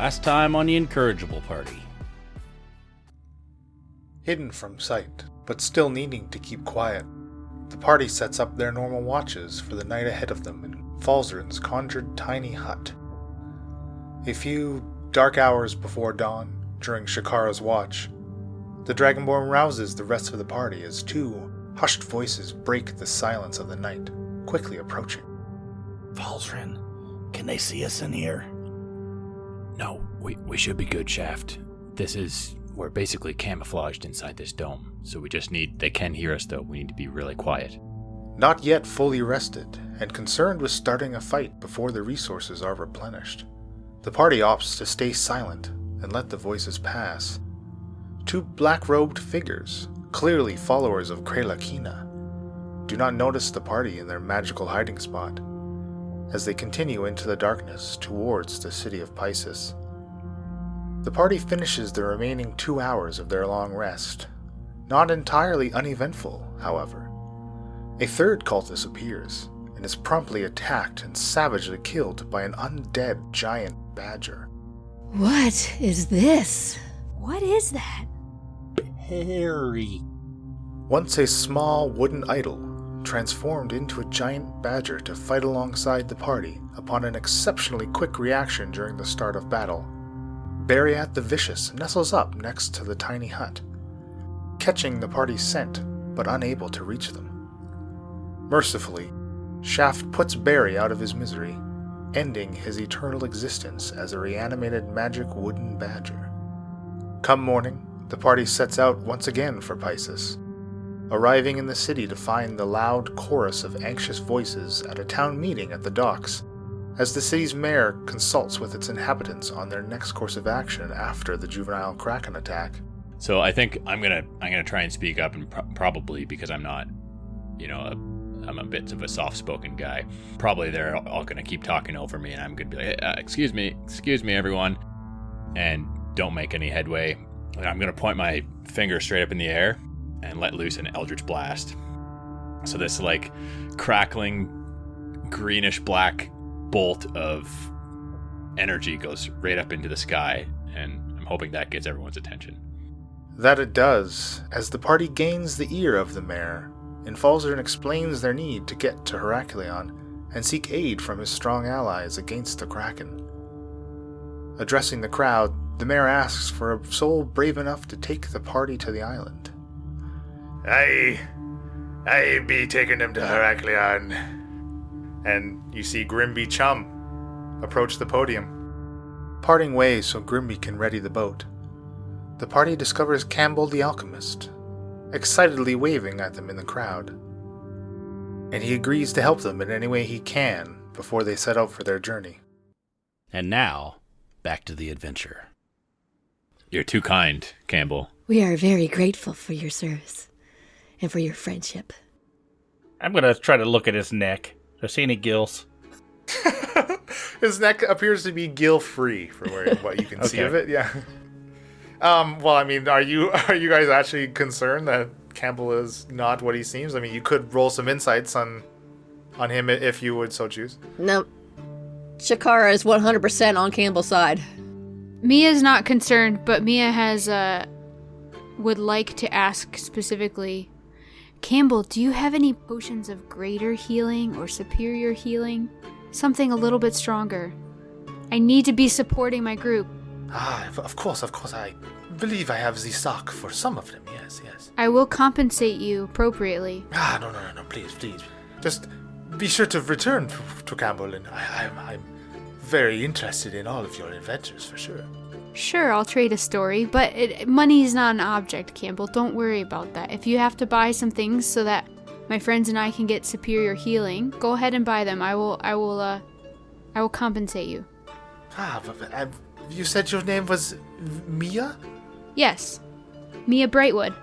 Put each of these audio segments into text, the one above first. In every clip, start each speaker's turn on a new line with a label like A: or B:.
A: Last time on the Incorrigible party.
B: Hidden from sight, but still needing to keep quiet, the party sets up their normal watches for the night ahead of them in Falzarin's conjured tiny hut. A few dark hours before dawn, during Shakara's watch, the Dragonborn rouses the rest of the party as two hushed voices break the silence of the night, quickly approaching.
C: Falzarin, can they see us in here?
D: No, we should be good, Shaft. We're basically camouflaged inside this dome, so they can hear us though, we need to be really quiet.
B: Not yet fully rested, and concerned with starting a fight before the resources are replenished, the party opts to stay silent and let the voices pass. Two black-robed figures, clearly followers of Krelakina, do not notice the party in their magical hiding spot, as they continue into the darkness towards the city of Pisces. The party finishes the remaining 2 hours of their long rest, not entirely uneventful, however. A third cultist appears, and is promptly attacked and savagely killed by an undead giant badger.
E: What is this?
F: What is that?
C: Harry.
B: Once a small wooden idol, transformed into a giant badger to fight alongside the party upon an exceptionally quick reaction during the start of battle. Bariat the Vicious nestles up next to the tiny hut, catching the party's scent, but unable to reach them. Mercifully, Shaft puts Barry out of his misery, ending his eternal existence as a reanimated magic wooden badger. Come morning, the party sets out once again for Pisces, arriving in the city to find the loud chorus of anxious voices at a town meeting at the docks, as the city's mayor consults with its inhabitants on their next course of action after the juvenile Kraken attack.
D: So I think I'm gonna try and speak up, and probably because I'm not, I'm a bit of a soft-spoken guy. Probably they're all gonna keep talking over me, and I'm gonna be like, excuse me, everyone, and don't make any headway. And I'm gonna point my finger straight up in the air and let loose an Eldritch Blast. So this crackling greenish black bolt of energy goes right up into the sky, and I'm hoping that gets everyone's attention.
B: That it does, as the party gains the ear of the mayor, and Falzarin explains their need to get to Heracleon and seek aid from his strong allies against the Kraken. Addressing the crowd, the mayor asks for a soul brave enough to take the party to the island. I be taking them to Heracleon. And you see Grimby Chum approach the podium, parting ways so Grimby can ready the boat. The party discovers Campbell the Alchemist, excitedly waving at them in the crowd, and he agrees to help them in any way he can before they set out for their journey.
A: And now, back to the adventure.
D: You're too kind, Campbell.
E: We are very grateful for your service and for your friendship.
C: I'm gonna try to look at his neck. Do I see any gills?
B: His neck appears to be gill-free, from what you can see of it. Yeah. Well, I mean, are you guys actually concerned that Campbell is not what he seems? I mean, you could roll some insights on him if you would so choose.
E: No. Shakara is 100% on Campbell's side.
F: Mia's not concerned, but Mia would like to ask specifically, Campbell, do you have any potions of greater healing or superior healing? Something a little bit stronger. I need to be supporting my group.
B: Of course. I believe I have the stock for some of them, yes.
F: I will compensate you appropriately.
B: No, please. Just be sure to return to Campbell, and I'm very interested in all of your adventures, for sure.
F: Sure, I'll trade a story, but money is not an object, Campbell. Don't worry about that. If you have to buy some things so that my friends and I can get superior healing, go ahead and buy them. I will compensate you.
B: But you said your name was Mia?
F: Yes, Mia Brightwood.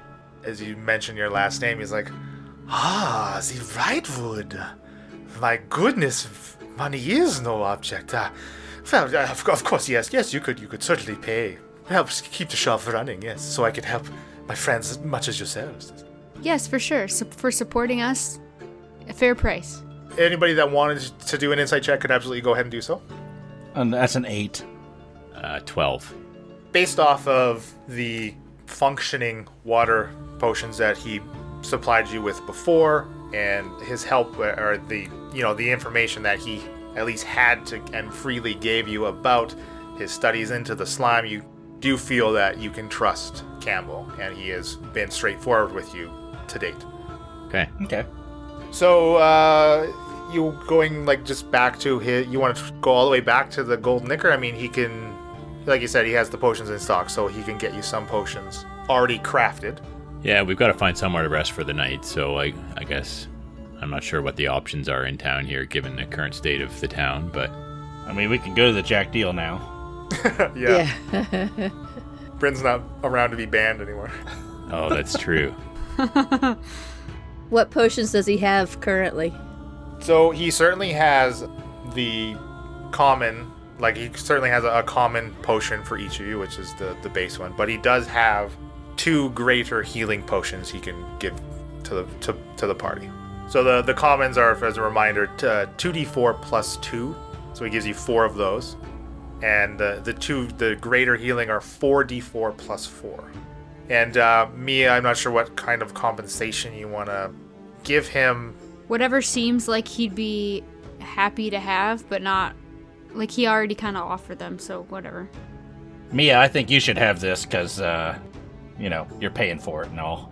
B: As you mention your last name, he's like, the Brightwood. My goodness, money is no object. Well, of course, yes, you could certainly pay. Helps keep the shop running, yes, so I could help my friends as much as yourselves.
F: Yes, for sure. For supporting us, a fair price.
B: Anybody that wanted to do an insight check could absolutely go ahead and do so.
C: And that's an 8.
D: 12.
B: Based off of the functioning water potions that he supplied you with before, and his help, or the information that he at least had to and freely gave you about his studies into the slime, you do feel that you can trust Campbell, and he has been straightforward with you to date.
D: Okay.
C: Okay.
B: So, you going just back to you want to go all the way back to the Gold Knicker? I mean, he can, like you said, he has the potions in stock, so he can get you some potions already crafted.
D: Yeah, we've got to find somewhere to rest for the night, so I guess I'm not sure what the options are in town here, given the current state of the town, but...
C: I mean, we can go to the Jack Deal now.
B: Yeah. Bryn's not around to be banned anymore.
D: Oh, that's true.
G: What potions does he have currently?
B: So he certainly has the common, he certainly has a common potion for each of you, which is the base one, but he does have 2 greater healing potions he can give to the party. So the commons are, as a reminder, 2d4 plus 2, so he gives you 4 of those, and the greater healing are 4d4 plus 4. And Mia, I'm not sure what kind of compensation you want to give him.
F: Whatever seems like he'd be happy to have, but not he already kind of offered them, so whatever.
C: Mia, I think you should have this because, you're paying for it and all.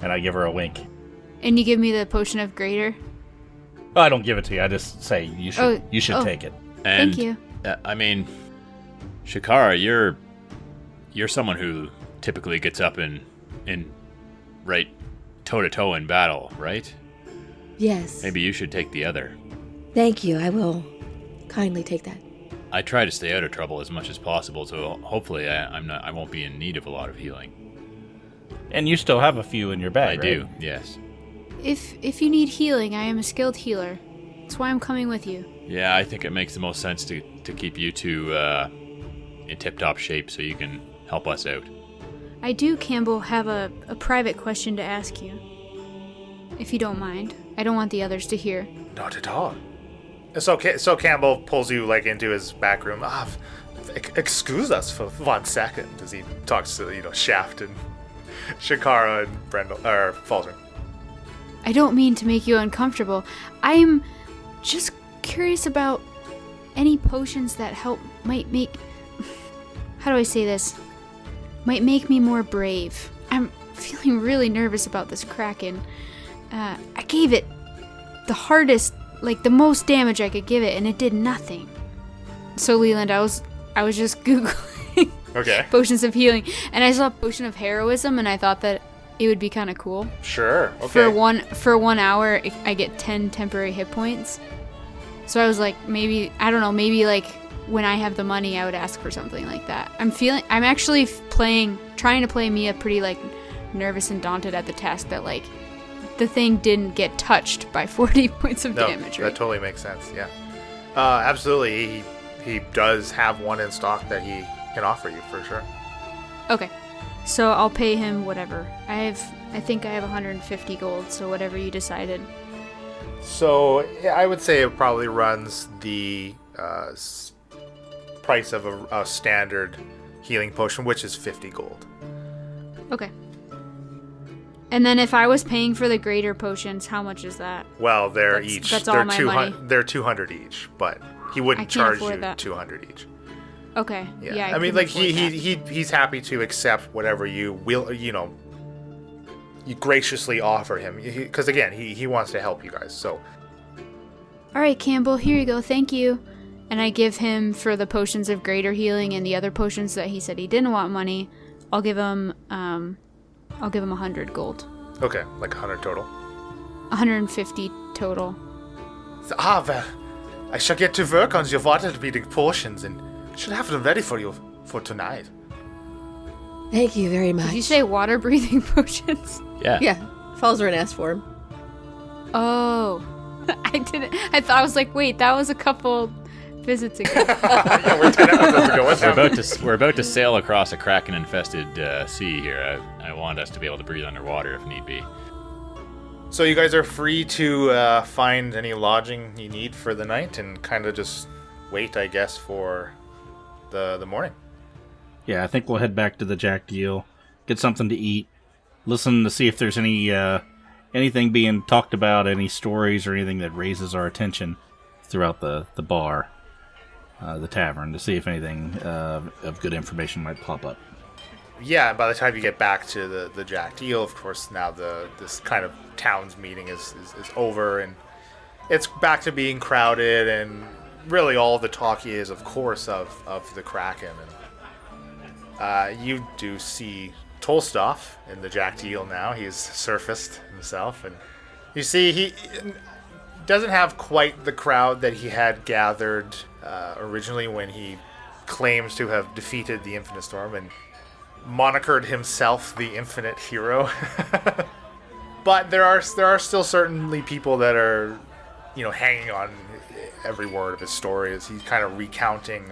C: And I give her a wink.
F: And you give me the potion of greater?
C: Oh, I don't give it to you. I just say you should take it.
D: And,
F: thank you.
D: I mean, Shakara, you're someone who typically gets up and right toe-to-toe in battle, right?
G: Yes.
D: Maybe you should take the other.
G: Thank you. I will kindly take that.
D: I try to stay out of trouble as much as possible, so hopefully I won't be in need of a lot of healing.
C: And you still have a few in your bag,
D: I do, yes.
F: If you need healing, I am a skilled healer. That's why I'm coming with you.
D: Yeah, I think it makes the most sense to keep you two in tip-top shape so you can help us out.
F: I do, Campbell, have a private question to ask you. If you don't mind. I don't want the others to hear.
B: Not at all. So Campbell pulls you into his back room. Excuse us for 1 second as he talks to Shaft and Shakara and Brendel or Falzern.
F: I don't mean to make you uncomfortable. I'm just curious about any potions that might make... How do I say this? Might make me more brave. I'm feeling really nervous about this Kraken. I gave it the hardest, the most damage I could give it, and it did nothing. So Leland, I was just Googling potions of healing, and I saw potion of heroism, and I thought that it would be kind of cool.
B: Sure. Okay.
F: For 1 hour, I get 10 temporary hit points. So I was maybe when I have the money, I would ask for something like that. I'm actually trying to play Mia pretty nervous and daunted at the task that the thing didn't get touched by 40 points of damage, right?
B: That totally makes sense, yeah. Absolutely, he does have one in stock that he can offer you, for sure.
F: Okay, so I'll pay him whatever. I think I have 150 gold, so whatever you decided.
B: So, I would say it probably runs the price of a standard healing potion, which is 50 gold.
F: Okay. And then if I was paying for the greater potions, how much is that?
B: Well, they're
F: all my money.
B: They're 200 each, but he wouldn't charge you 200 each.
F: Okay. Yeah.
B: I mean, he's happy to accept whatever you will, you graciously offer him, because again, he wants to help you guys. So.
F: All right, Campbell, here you go. Thank you. And I give him for the potions of greater healing and the other potions that he said he didn't want money. I'll give him 100 gold.
B: Okay, 100 total.
F: 150 total.
B: Well, I shall get to work on your water-breathing potions and should have them ready for you for tonight.
G: Thank you very much.
F: Did you say water-breathing potions?
D: Yeah.
G: Yeah, Falzern asked for him.
F: Oh, I didn't. I thought I was wait, that was a couple visits ago.
B: Yeah, we're 10 episodes ago. What's happening?
D: We're about to sail across a kraken-infested sea here. I want us to be able to breathe underwater if need be.
B: So you guys are free to find any lodging you need for the night and kind of just wait, I guess, for the morning.
C: Yeah, I think we'll head back to the Jack Deal, get something to eat, listen to see if there's any anything being talked about, any stories or anything that raises our attention throughout the bar, the tavern, to see if anything of good information might pop up.
B: Yeah, and by the time you get back to the Jack Deal, of course, now this kind of town's meeting is over, and it's back to being crowded, and really all the talk is, of course, of the Kraken. And you do see Tolstoff in the Jack Deal now. He's surfaced himself, and you see he doesn't have quite the crowd that he had gathered originally when he claims to have defeated the Infinite Storm and monikered himself the Infinite Hero. But there are still certainly people that are, hanging on every word of his story as he's kind of recounting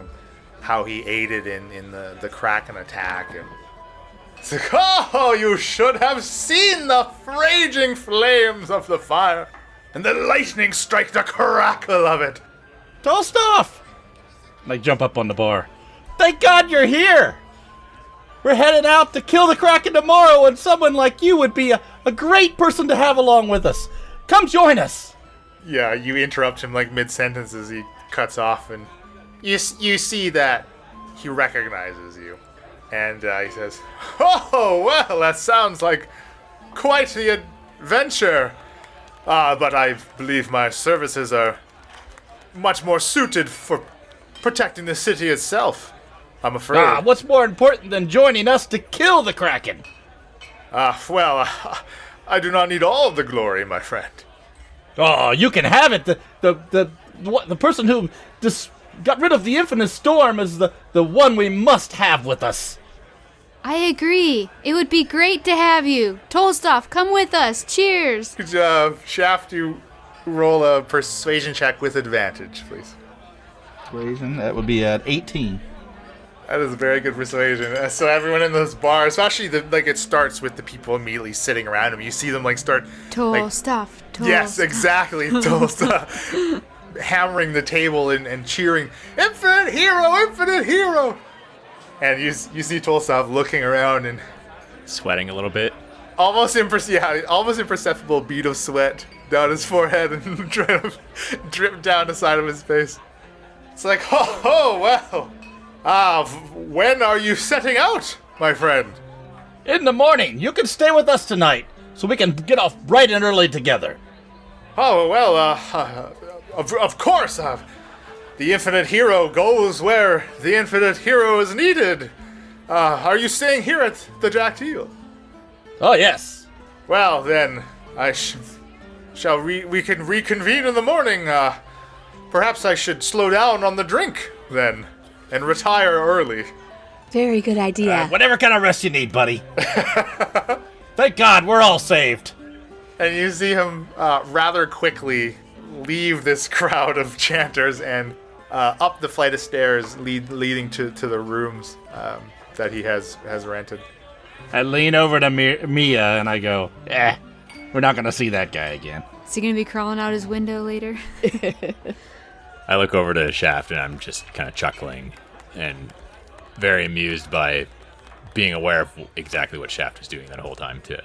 B: how he aided in the Kraken attack. And it's like, oh, you should have seen the raging flames of the fire and the lightning strike the crackle of it.
C: Tolstoff! I jump up on the bar. Thank God you're here! We're headed out to kill the Kraken tomorrow, and someone like you would be a great person to have along with us. Come join us!
B: Yeah, you interrupt him like mid-sentence as he cuts off, and you see that he recognizes you. And he says, oh, well, that sounds like quite the adventure. But I believe my services are much more suited for protecting the city itself, I'm afraid.
C: What's more important than joining us to kill the Kraken?
B: Well, I do not need all of the glory, my friend.
C: Oh, you can have it. The person who just got rid of the Infinite Storm is the one we must have with us.
F: I agree. It would be great to have you. Tolstoff, come with us. Cheers.
B: Good job. Shaft, you roll a persuasion check with advantage, please.
C: Persuasion, that would be at 18.
B: That is a very good persuasion. So everyone in this bar, especially it starts with the people immediately sitting around him. You see them start
F: Tolstoff.
B: Yes, exactly. Tolstoff hammering the table and cheering, "Infinite hero, infinite hero!" And you see Tolstoff looking around and
D: Sweating a little bit.
B: almost imperceptible bead of sweat down his forehead and trying to drip down the side of his face. It's like, oh well. When are you setting out, my friend?
C: In the morning. You can stay with us tonight, so we can get off bright and early together.
B: Oh, well, of course. The Infinite Hero goes where the Infinite Hero is needed. Are you staying here at the Jack Deal?
C: Oh, yes.
B: Well, then, we can reconvene in the morning. Perhaps I should slow down on the drink, then, and retire early.
G: Very good idea.
C: Whatever kind of rest you need, buddy. Thank God, we're all saved.
B: And you see him rather quickly leave this crowd of chanters and up the flight of stairs leading to the rooms that he has rented.
C: I lean over to Mia and I go, we're not going to see that guy again.
F: Is he going to be crawling out his window later?
D: I look over to Shaft and I'm just kind of chuckling and very amused by being aware of exactly what Shaft was doing that whole time to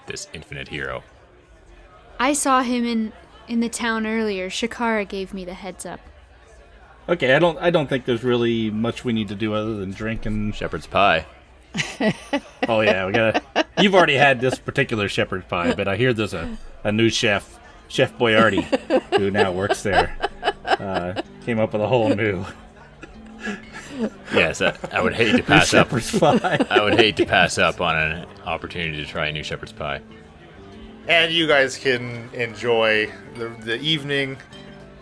D: this infinite hero.
F: I saw him in the town earlier. Shakara gave me the heads up.
C: Okay, I don't think there's really much we need to do other than drink and...
D: Shepherd's pie.
C: Oh yeah, we gotta... You've already had this particular shepherd's pie, but I hear there's a new chef, Chef Boyardi, who now works there. Came up with a whole new...
D: Yes, I would hate to pass up.
C: Shepherd's pie.
D: I would hate to pass up on an opportunity to try a new shepherd's pie.
B: And you guys can enjoy the evening,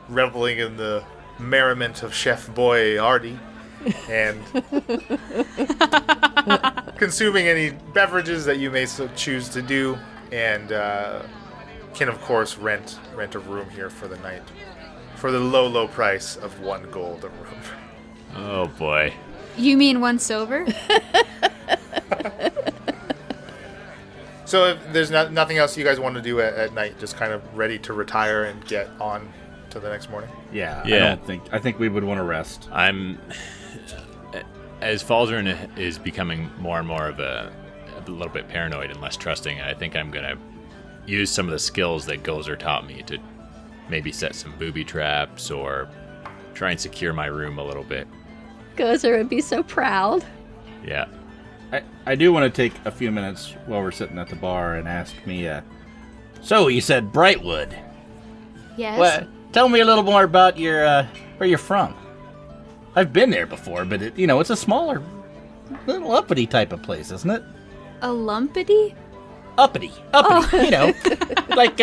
B: reveling in the merriment of Chef Boyardi, and consuming any beverages that you may so choose to do, and can of course rent a room here for the night for the low price of 1 gold a room.
D: Oh boy.
F: You mean 1 silver?
B: So if there's nothing else you guys want to do at night, just kind of ready to retire and get on to the next morning?
C: Yeah.
D: Yeah.
C: I think we would want to rest.
D: I'm as Falzarin is becoming more and more of a little bit paranoid and less trusting, I think I'm going to use some of the skills that Gozer taught me to maybe set some booby traps or try and secure my room a little bit.
G: Gozer would be so proud.
D: Yeah.
C: I do want to take a few minutes while we're sitting at the bar and ask Mia. So, you said Brightwood.
F: Yes.
C: Well, tell me a little more about your where you're from. I've been there before, but it's a smaller, little uppity type of place, isn't it?
F: A lumpity?
C: Uppity, like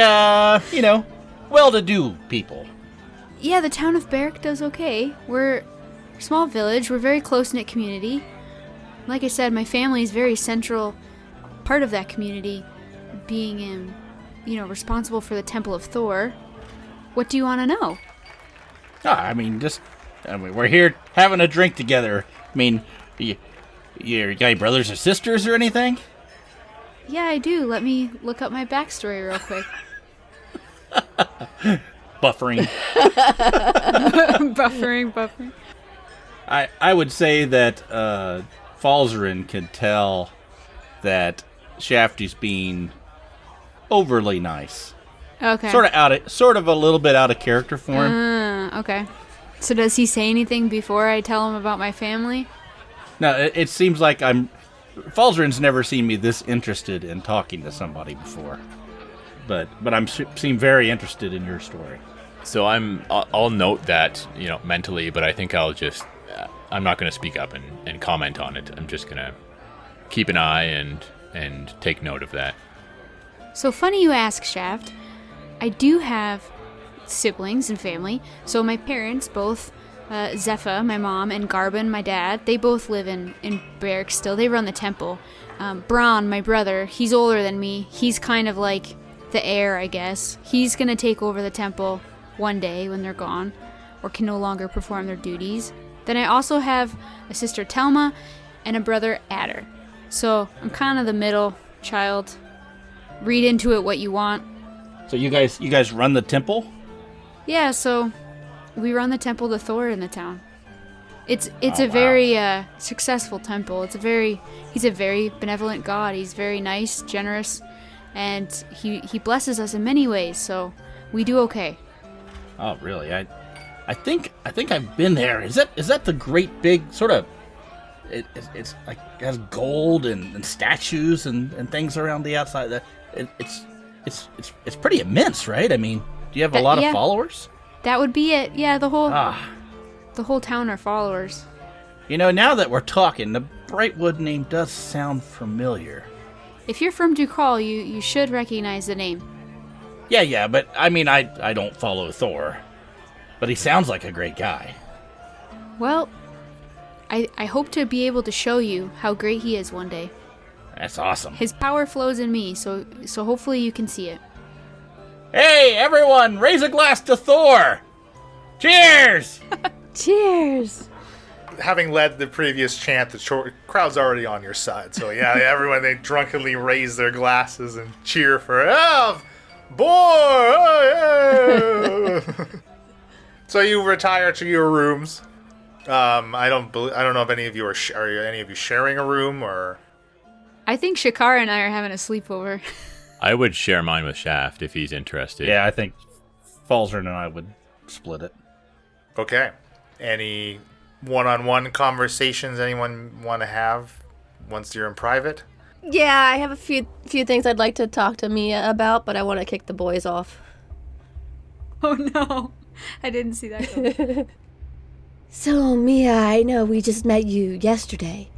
C: well-to-do people.
F: Yeah, the town of Berwick does okay. We're a small village. We're a very close-knit community. Like I said, my family is very central part of that community, being responsible for the Temple of Thor. What do you want to know?
C: We're here having a drink together. You got any brothers or sisters or anything?
F: Yeah, I do. Let me look up my backstory real quick.
C: Buffering.
F: Buffering.
C: I would say that Falzarin can tell that Shafty's being overly nice.
F: Okay.
C: Sort of a little bit out of character for him.
F: Okay. So does he say anything before I tell him about my family?
C: No, it seems like Falzarin's never seen me this interested in talking to somebody before. But seem very interested in your story.
D: So I'll note that, mentally, but I think I'm not going to speak up and comment on it. I'm just going to keep an eye and take note of that.
F: So funny you ask, Shaft. I do have siblings and family. So my parents, both Zepha, my mom, and Garben, my dad, they both live in Berwick still. They run the temple. Bron, my brother, he's older than me. He's kind of like the heir, I guess. He's going to take over the temple one day when they're gone or can no longer perform their duties. Then I also have a sister, Telma, and a brother, Adder. So I'm kind of the middle child. Read into it what you want.
C: So you guys run the temple?
F: Yeah, so we run the temple to Thor in the town. It's
C: Oh,
F: a
C: wow.
F: very successful temple. He's a very benevolent god. He's very nice, generous, and he blesses us in many ways. So we do okay.
C: Oh, really? I think I've been there. Is that the great big sort of? It's like it has gold and statues and things around the outside. It's pretty immense, right? Do you have a lot of followers?
F: That would be it. Yeah, the whole town are followers.
C: Now that we're talking, the Brightwood name does sound familiar.
F: If you're from Ducal, you should recognize the name.
C: Yeah, but I don't follow Thor. But he sounds like a great guy.
F: Well, I hope to be able to show you how great he is one day.
C: That's awesome.
F: His power flows in me, so hopefully you can see it.
C: Hey, everyone, raise a glass to Thor! Cheers!
G: Cheers!
B: Having led the previous chant, the crowd's already on your side. So yeah, everyone, they drunkenly raise their glasses and cheer for boy! Oh, yeah. So you retire to your rooms. I don't know if any of you are any of you sharing a room or.
F: I think Shakara and I are having a sleepover.
D: I would share mine with Shaft if he's interested.
C: Yeah, I think Falzarin and I would split it.
B: Okay. Any one-on-one conversations anyone want to have once you're in private?
G: Yeah, I have a few things I'd like to talk to Mia about, but I want to kick the boys off.
F: Oh no, I didn't see that coming.
G: So, Mia, I know we just met you yesterday.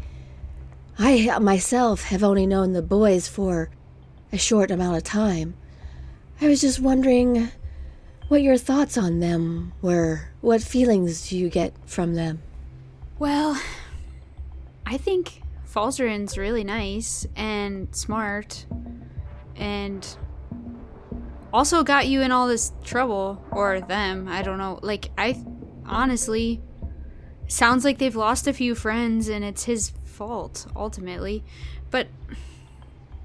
G: I myself have only known the boys for a short amount of time. I was just wondering what your thoughts on them were. What feelings do you get from them?
F: Well, I think Falzarin's really nice and smart and also got you in all this trouble, or them, I don't know. Honestly, sounds like they've lost a few friends and it's his fault, ultimately. But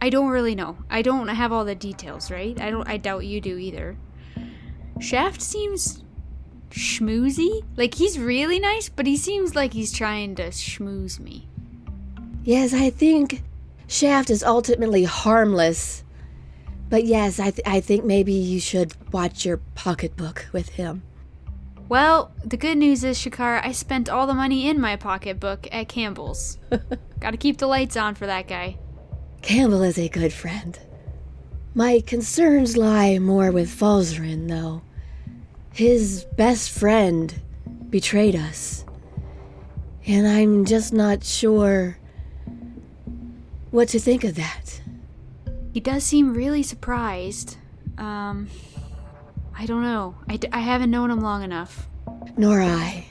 F: I don't really know. I don't have all the details, right? I doubt you do either. Shaft seems schmoozy. Like, he's really nice, but he seems like he's trying to schmooze me.
G: Yes, I think Shaft is ultimately harmless. But yes, I think maybe you should watch your pocketbook with him.
F: Well, the good news is, Shakara, I spent all the money in my pocketbook at Campbell's. Gotta keep the lights on for that guy.
G: Campbell is a good friend. My concerns lie more with Falzarin, though. His best friend betrayed us. And I'm just not sure what to think of that.
F: He does seem really surprised. I don't know. I haven't known him long enough.
G: Nor I.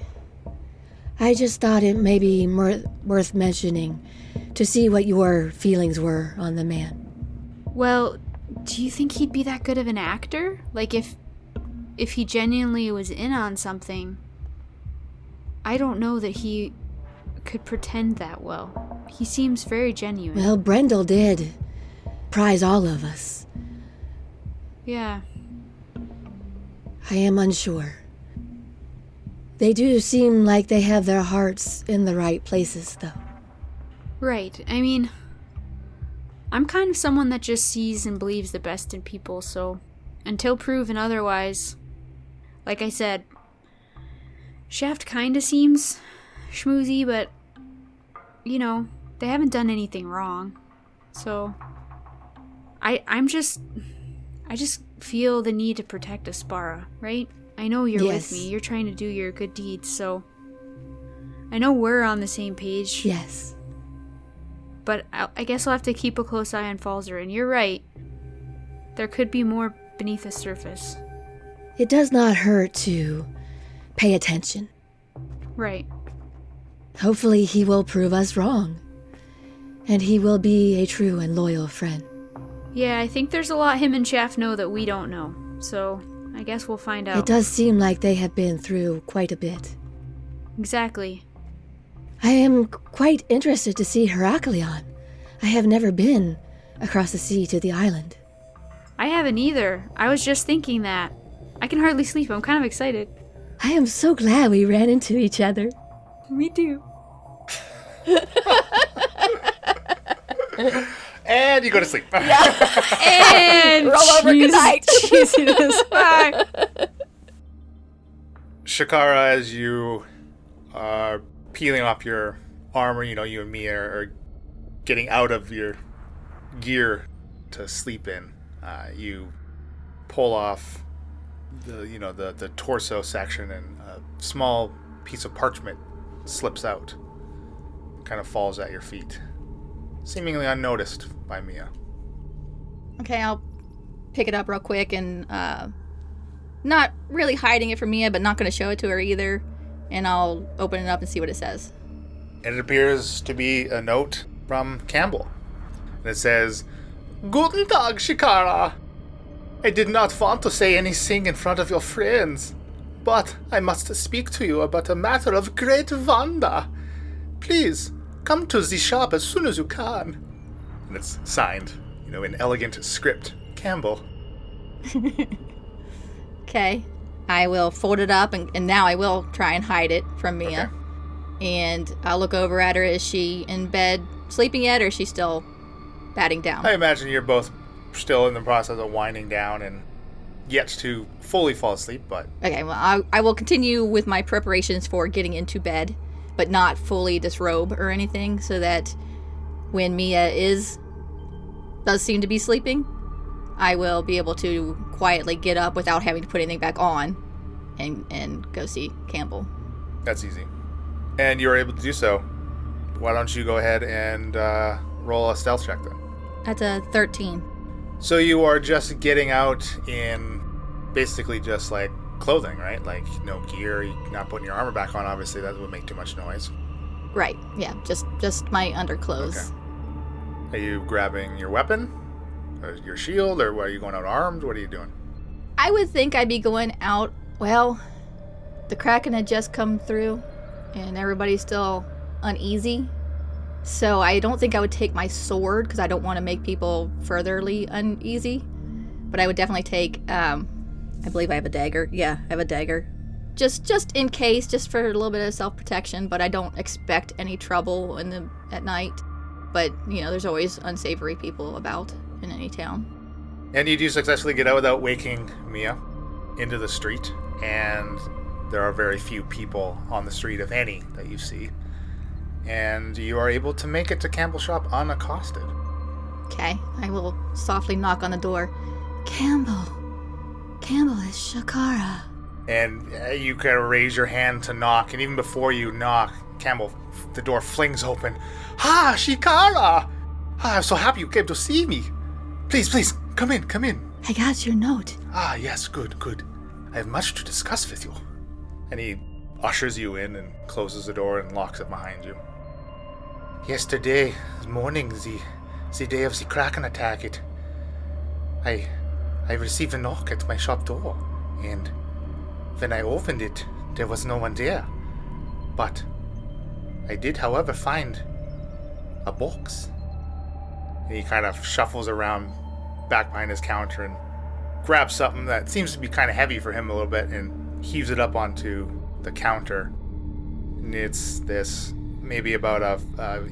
G: I just thought it may be worth mentioning to see what your feelings were on the man.
F: Well, do you think he'd be that good of an actor? Like, if he genuinely was in on something, I don't know that he could pretend that well. He seems very genuine.
G: Well, Brendel did prize all of us.
F: Yeah.
G: I am unsure. They do seem like they have their hearts in the right places, though.
F: Right. I mean, I'm kind of someone that just sees and believes the best in people, so until proven otherwise, like I said, Shaft kind of seems schmoozy, but, you know, they haven't done anything wrong. So, I just feel the need to protect Aspara, right? I know you're
G: Yes.
F: with me. You're trying to do your good deeds, so I know we're on the same page.
G: Yes.
F: But I guess I'll have to keep a close eye on Falzarin. You're right. There could be more beneath the surface.
G: It does not hurt to pay attention.
F: Right.
G: Hopefully he will prove us wrong. And he will be a true and loyal friend.
F: Yeah, I think there's a lot him and Shaft know that we don't know. So, I guess we'll find out.
G: It does seem like they have been through quite a bit.
F: Exactly.
G: I am quite interested to see Heracleon. I have never been across the sea to the island.
F: I haven't either. I was just thinking that. I can hardly sleep. I'm kind of excited.
G: I am so glad we ran into each other.
F: Me too.
B: And you go to sleep.
F: And
G: Roll over, good night.
F: Jesus. Bye.
B: Shakara, as you are peeling off your armor, you and Mia are getting out of your gear to sleep in. You pull off the torso section, and a small piece of parchment slips out, kind of falls at your feet, seemingly unnoticed by Mia.
H: Okay, I'll pick it up real quick and not really hiding it from Mia, but not going to show it to her either. And I'll open it up and see what it says.
B: And it appears to be a note from Campbell. And it says, "Guten Tag, Shikara. I did not want to say anything in front of your friends, but I must speak to you about a matter of great wonder. Please, come to the shop as soon as you can." And it's signed, in elegant script, Campbell.
H: Okay. I will fold it up, and now I will try and hide it from Mia.
B: Okay.
H: And I'll look over at her. Is she in bed sleeping yet, or is she still batting down?
B: I imagine you're both still in the process of winding down and yet to fully fall asleep, but...
H: Okay, well, I will continue with my preparations for getting into bed, but not fully disrobe or anything, so that when Mia does seem to be sleeping, I will be able to quietly get up without having to put anything back on and go see Campbell.
B: That's easy. And you're able to do so. Why don't you go ahead and roll a stealth check then?
H: That's a 13.
B: So you are just getting out in basically just like clothing, right? Like no gear, you're not putting your armor back on, obviously that would make too much noise.
H: Right, yeah, just my underclothes.
B: Okay. Are you grabbing your weapon? Or your shield? Or are you going out armed? What are you doing?
H: I would think I'd be going out, well, the Kraken had just come through, and everybody's still uneasy. So I don't think I would take my sword, because I don't want to make people furtherly uneasy. But I would definitely take, I believe I have a dagger. Yeah, I have a dagger. just in case, just for a little bit of self-protection, but I don't expect any trouble at night. But, there's always unsavory people about in any town.
B: And you do successfully get out without waking Mia into the street, and there are very few people on the street, if any, that you see. And you are able to make it to Campbell's shop unaccosted.
H: Okay, I will softly knock on the door. Campbell, it's Shakara.
B: And you kind of raise your hand to knock, and even before you knock, Campbell, the door flings open. "Ah, Shikara! I'm so happy you came to see me. Please, come in.
G: I got your note.
B: Ah, yes, good. I have much to discuss with you." And he ushers you in and closes the door and locks it behind you. "Yesterday morning, the day of the Kraken attack, I received a knock at my shop door, and when I opened it, there was no one there. But I did, however, find a box." And he kind of shuffles around back behind his counter and grabs something that seems to be kind of heavy for him a little bit and heaves it up onto the counter. And it's this maybe about a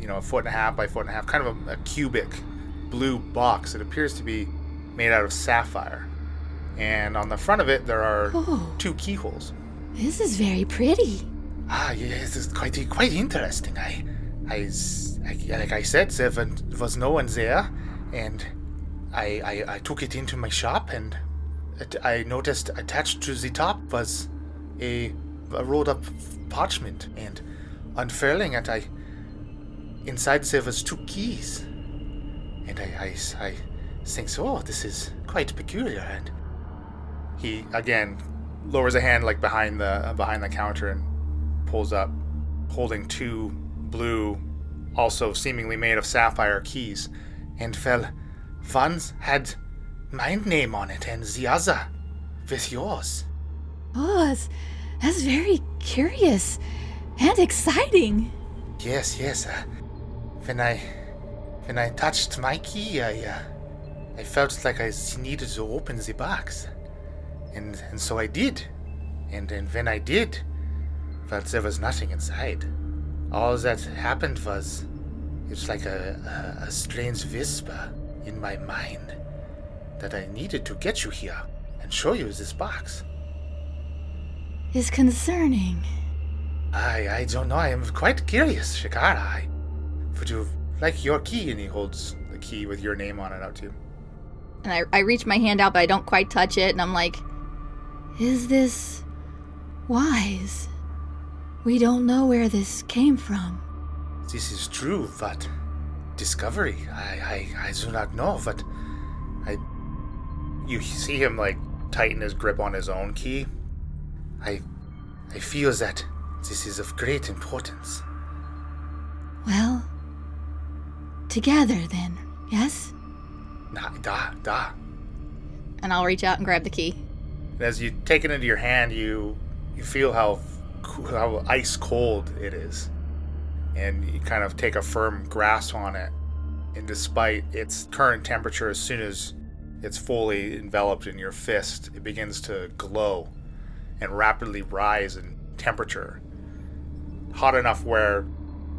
B: 1.5 by 4.5, kind of a cubic blue box. It appears to be made out of sapphire. And on the front of it, there are 2 keyholes.
G: This is very pretty.
B: Ah, yes, it's quite interesting. Like I said, there was no one there, and I took it into my shop, and I noticed attached to the top was a rolled up parchment, and unfurling it, inside there was 2 keys, and I think, this is quite peculiar, and he again lowers a hand like behind the counter and pulls up, holding 2 blue, also seemingly made of sapphire keys, and one had my name on it, and the other with yours.
G: Oh, that's very curious and exciting.
B: Yes. When I touched my key, I felt like I needed to open the box, and so I did. And when I did, there was nothing inside. All that happened was, it's like a strange whisper in my mind that I needed to get you here and show you this box.
G: Is concerning.
B: I don't know. I am quite curious, Shikara. Would you like your key? And he holds the key with your name on it out to you.
H: And I reach my hand out, but I don't quite touch it, and I'm like,
G: is this wise? We don't know where this came from.
B: This is true, but discovery, I do not know, but you see him like tighten his grip on his own key. I feel that this is of great importance.
G: Well, together then, yes?
B: Da.
H: And I'll reach out and grab the key.
B: And as you take it into your hand, you feel how ice cold it is, and you kind of take a firm grasp on it, and despite its current temperature, as soon as it's fully enveloped in your fist, it begins to glow and rapidly rise in temperature, hot enough where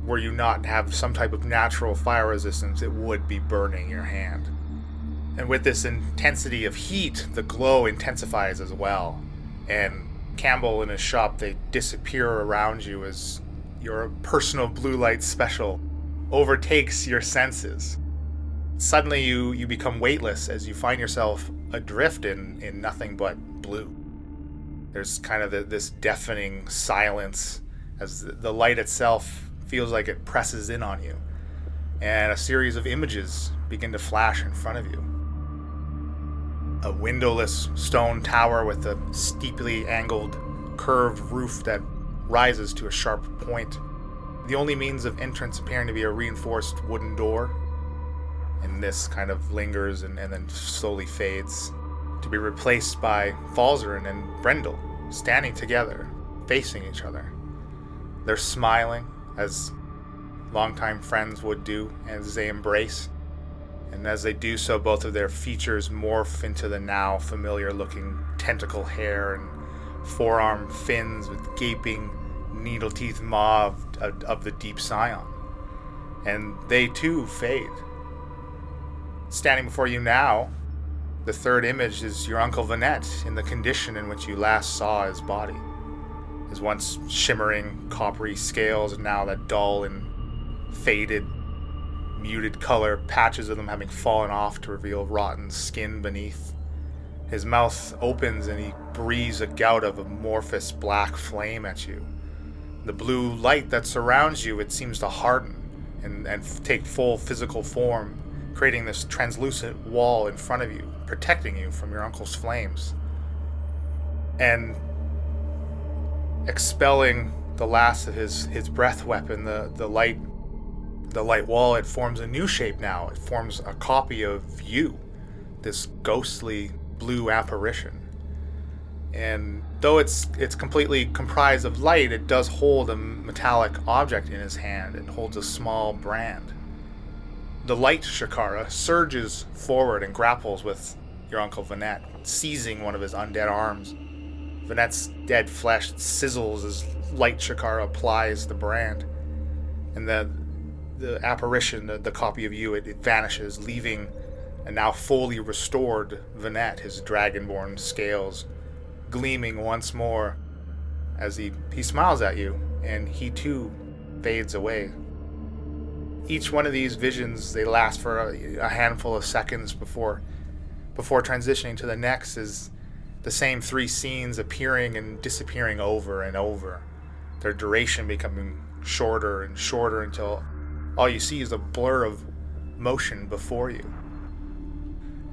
B: were you not have some type of natural fire resistance, it would be burning your hand. And with this intensity of heat, the glow intensifies as well, and Campbell and his shop, they disappear around you as your personal blue light special overtakes your senses. Suddenly you become weightless as you find yourself adrift in nothing but blue. There's kind of this deafening silence as the light itself feels like it presses in on you, and a series of images begin to flash in front of you. A windowless stone tower with a steeply angled, curved roof that rises to a sharp point. The only means of entrance appearing to be a reinforced wooden door. And this kind of lingers and then slowly fades, to be replaced by Falzarin and Brendel, standing together, facing each other. They're smiling, as longtime friends would do, as they embrace. And as they do so, both of their features morph into the now familiar-looking tentacle hair and forearm fins with gaping, needle-teeth maw of the deep scion. And they too fade. Standing before you now, the third image is your Uncle Vanette in the condition in which you last saw his body. His once shimmering, coppery scales, and now that dull and faded, muted color, patches of them having fallen off to reveal rotten skin beneath. His mouth opens and he breathes a gout of amorphous black flame at you. The blue light that surrounds you, it seems to harden and take full physical form, creating this translucent wall in front of you, protecting you from your uncle's flames. And expelling the last of his breath weapon, the light wall, it forms a new shape now. It forms a copy of you, this ghostly blue apparition. And though it's completely comprised of light, it does hold a metallic object in his hand. It holds a small brand. The light Shakara surges forward and grapples with your Uncle Vanette, seizing one of his undead arms. Vanette's dead flesh sizzles as light Shakara applies the brand. And the apparition, the copy of you, it vanishes, leaving a now fully restored Vanette, his dragonborn scales gleaming once more as he smiles at you, and he too fades away. Each one of these visions, they last for a handful of seconds before transitioning to the next, is the same three scenes appearing and disappearing over and over, their duration becoming shorter and shorter until all you see is a blur of motion before you.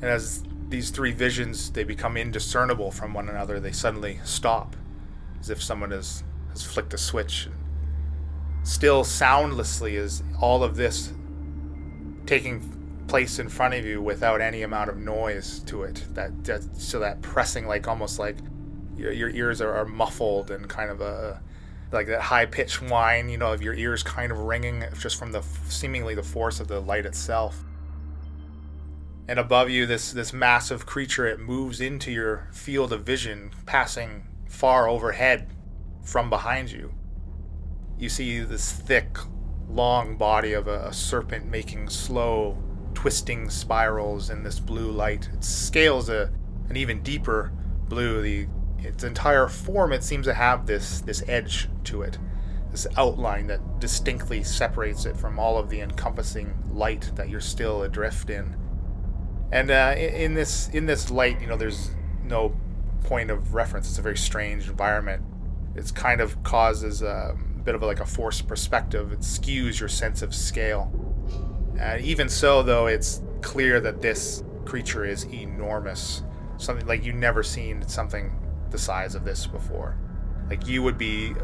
B: And as these three visions, they become indiscernible from one another, they suddenly stop, as if someone has flicked a switch. Still soundlessly is all of this taking place in front of you without any amount of noise to it. That pressing, like almost like your ears are muffled, and kind of like that high-pitched whine, of your ears kind of ringing just from seemingly the force of the light itself. And above you, this massive creature, it moves into your field of vision, passing far overhead from behind you. You see this thick, long body of a serpent making slow, twisting spirals in this blue light. It scales an even deeper blue. Its entire form, it seems to have this edge to it, this outline that distinctly separates it from all of the encompassing light that you're still adrift in. And in this light, there's no point of reference. It's a very strange environment. It's kind of causes a bit of a forced perspective. It skews your sense of scale. Even so, though, it's clear that this creature is enormous. Something like you've never seen something the size of this before. Like you would be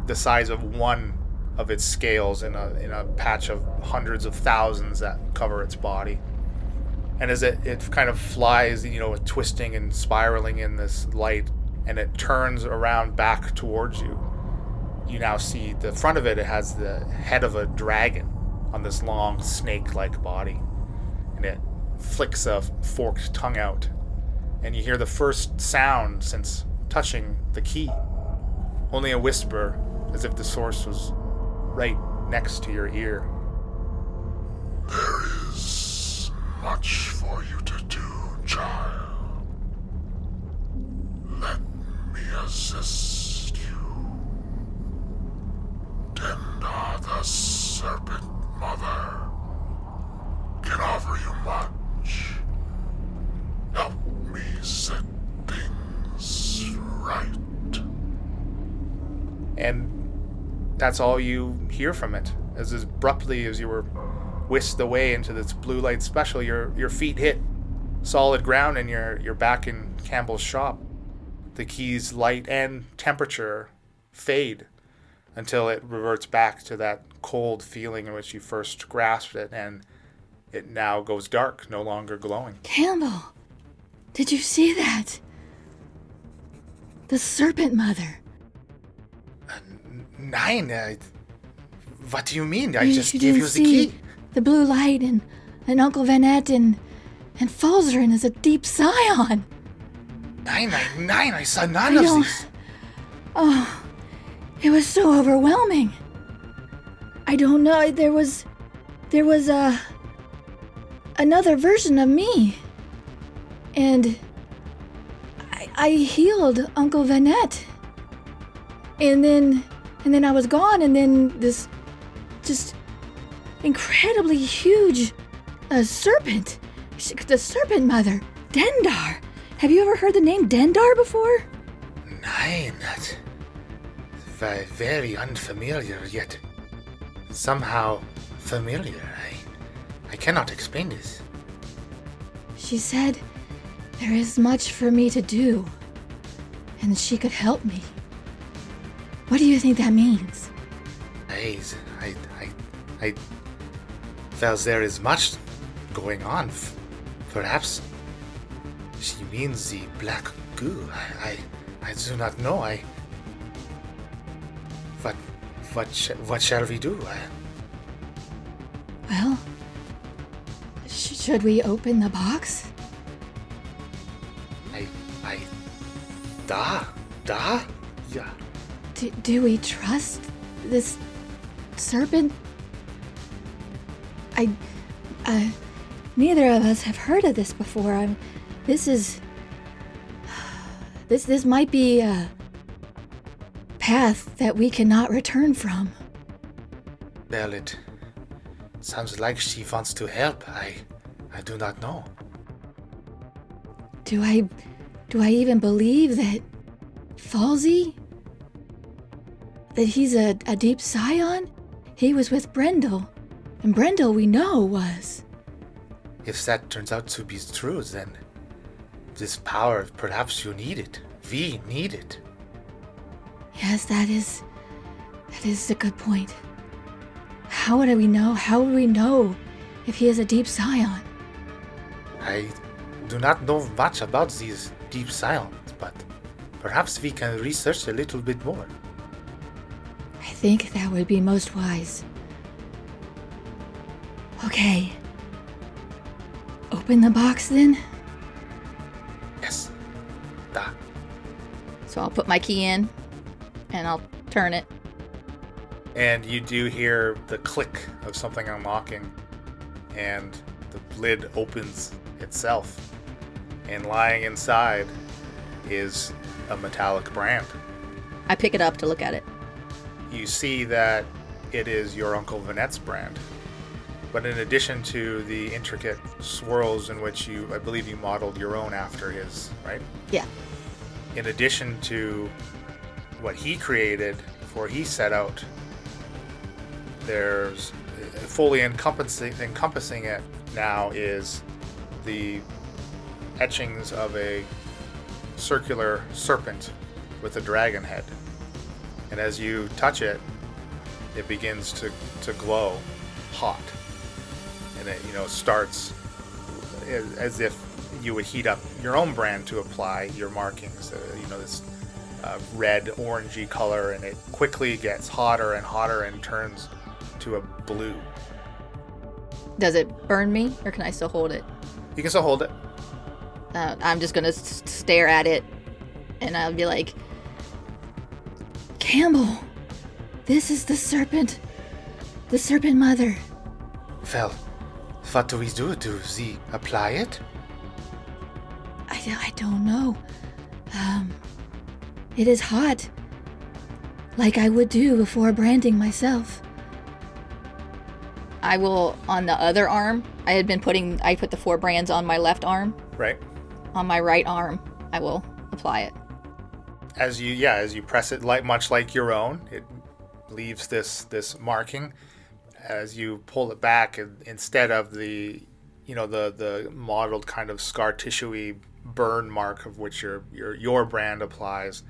B: the size of one of its scales in a patch of hundreds of thousands that cover its body. And as it kind of flies, twisting and spiraling in this light, and it turns around back towards you, you now see the front of it. It has the head of a dragon on this long snake-like body, and it flicks a forked tongue out, and you hear the first sound since touching the key. Only a whisper, as if the source was right next to your ear.
I: There is much for you to do, child. Let me assist you. Tenda, the serpent mother, can offer you much. Help me set things right.
B: And that's all you hear from it. As abruptly as you were whisked away into this blue light special, your feet hit solid ground and you're back in Campbell's shop. The key's light and temperature fade until it reverts back to that cold feeling in which you first grasped it, and it now goes dark, no longer glowing.
G: Campbell, did you see that? The serpent mother.
B: Nine, what do you mean? I just gave you the
G: see
B: key.
G: The blue light and Uncle Vanette and Falzarin is a deep scion.
B: Nine, I saw none of these.
G: Oh, it was so overwhelming. I don't know, there was another version of me. And I healed Uncle Vanette. And then I was gone, and then this just incredibly huge serpent, the serpent mother, Dendar. Have you ever heard the name Dendar before?
B: Nein, that's very unfamiliar, yet somehow familiar. I cannot explain this.
G: She said there is much for me to do, and she could help me. What do you think that means?
B: Well, there is much going on. Perhaps she means the black goo. I do not know. What shall we do?
G: Well, should we open the box?
B: Yeah.
G: Do we trust this serpent? Neither of us have heard of this before. This might be a path that we cannot return from.
B: Well, it sounds like she wants to help. I do not know.
G: Do I even believe that Falsey? That he's a deep scion? He was with Brendel, and Brendel we know was.
B: If that turns out to be true, then this power, perhaps you need it. We need it.
G: Yes, that is a good point. How would we know? How would we know if he is a deep scion?
B: I do not know much about these deep scions, but perhaps we can research a little bit more.
G: I think that would be most wise. Okay. Open the box then?
B: Yes. Da.
H: So I'll put my key in, and I'll turn it.
B: And you do hear the click of something unlocking, and the lid opens itself. And lying inside is a metallic brand.
H: I pick it up to look at it.
B: You see that it is your Uncle Vanette's brand. But in addition to the intricate swirls in which I believe you modeled your own after his, right?
H: Yeah.
B: In addition to what he created before he set out, there's fully encompassing it now is the etchings of a circular serpent with a dragon head. And as you touch it, it begins to glow hot. And it, starts as if you would heat up your own brand to apply your markings. This red, orangey color, and it quickly gets hotter and hotter and turns to a blue.
H: Does it burn me, or can I still hold it?
B: You can still hold it.
H: I'm just gonna stare at it, and I'll be like,
G: Campbell, this is the serpent mother.
B: Well, what do we do? Do we apply it?
G: I don't know. It is hot. Like I would do before branding myself.
H: I will, on the other arm, I put the 4 brands on my left arm.
B: Right.
H: On my right arm, I will apply it.
B: As you press it, much like your own, it leaves this marking. As you pull it back, instead of the modeled kind of scar tissue-y burn mark of which your brand applies,